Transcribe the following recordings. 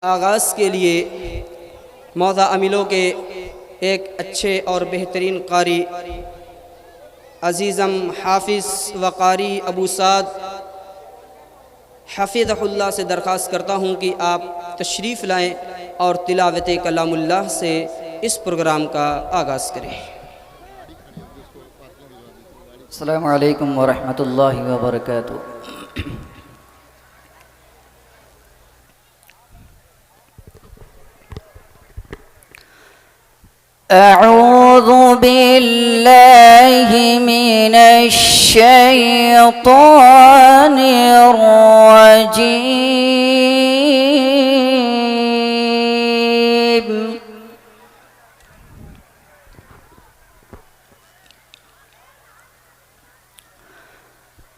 आगाज़ के लिए मौज़ा अमीलों के एक अच्छे और बेहतरीन कारी अज़ीज़म हाफिज़ व कारी अबू साद हफ़िज़हुल्लाह से दरख्वास्त करता हूँ कि आप तशरीफ़ लाएँ और तिलावत कलामुल्लाह से इस प्रोग्राम का आगाज़ करें। अस्सलामु अलैकुम व रहमतुल्लाहि व बरकातुहू। أعوذ بالله من الشيطان الرجيم.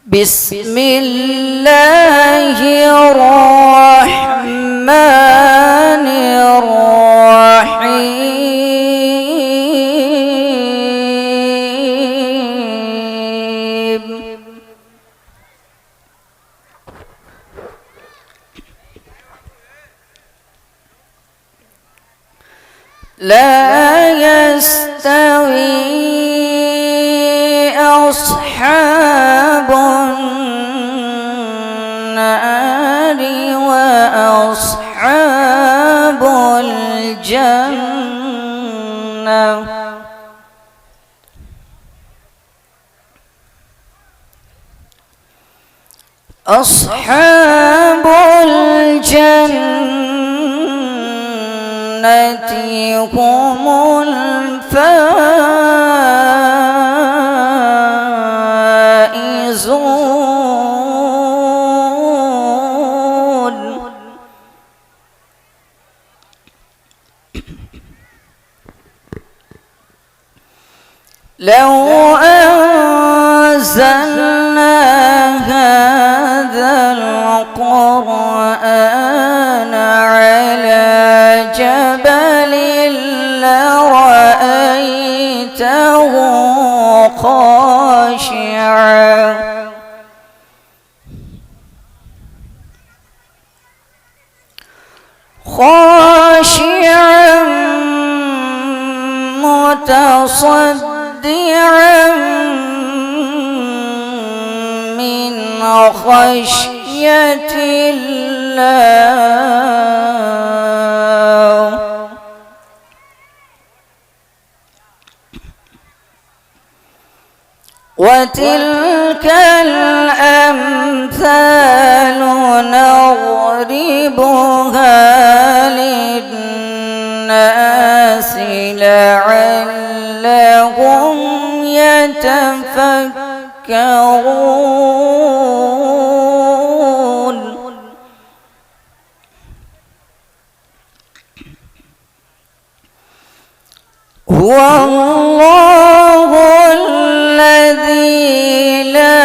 بسم الله الرحمن الرحيم. لا يستوي أصحاب النار وأصحاب الجنة. أصحاب الجنة هم الفائزون. لو أنزلنا هذا القرآن على جبل لرأيته خاشعا متصدعا من خشية الله. وتلك الأمثال نضربها للناس لعلهم يتفكرون. هو الله الذي لا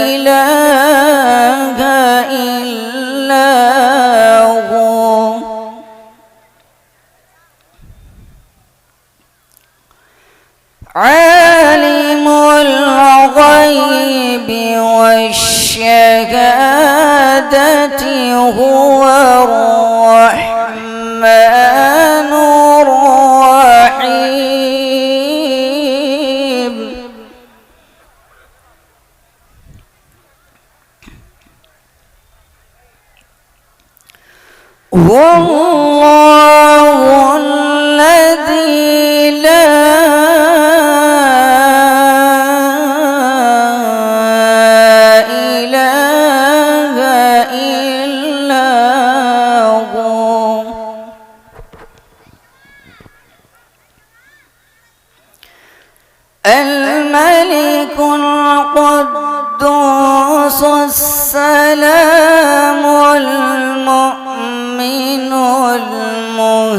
إله إلا هو. عالم الغيب والشهادة هو الرحمن الرحيم. هو الله الذي لا إله إلا هو. الملك القدوس السلام المؤمن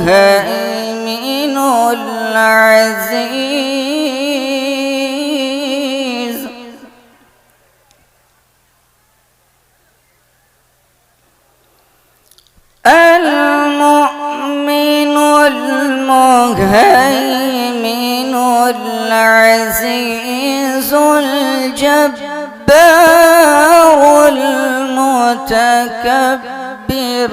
المهيمن العزيز. المؤمن المهيمن العزيز الجبار متكبر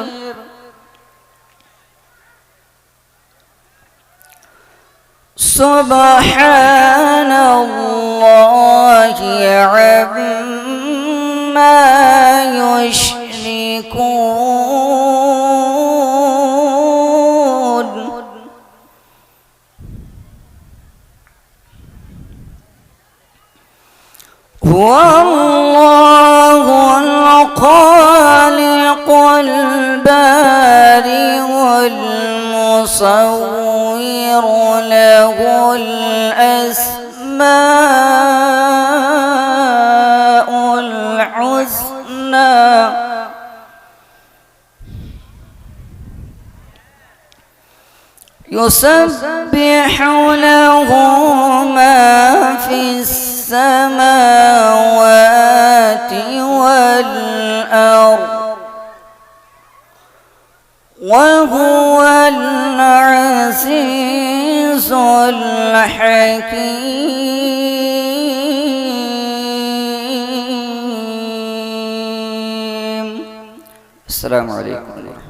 سبحان الله عما يشركون هو الله الخالق البارئ المصور له الأسماء الحسنى يسبح له ما في السماوات والأرض وهو العزيز الحكيم. السلام عليكم.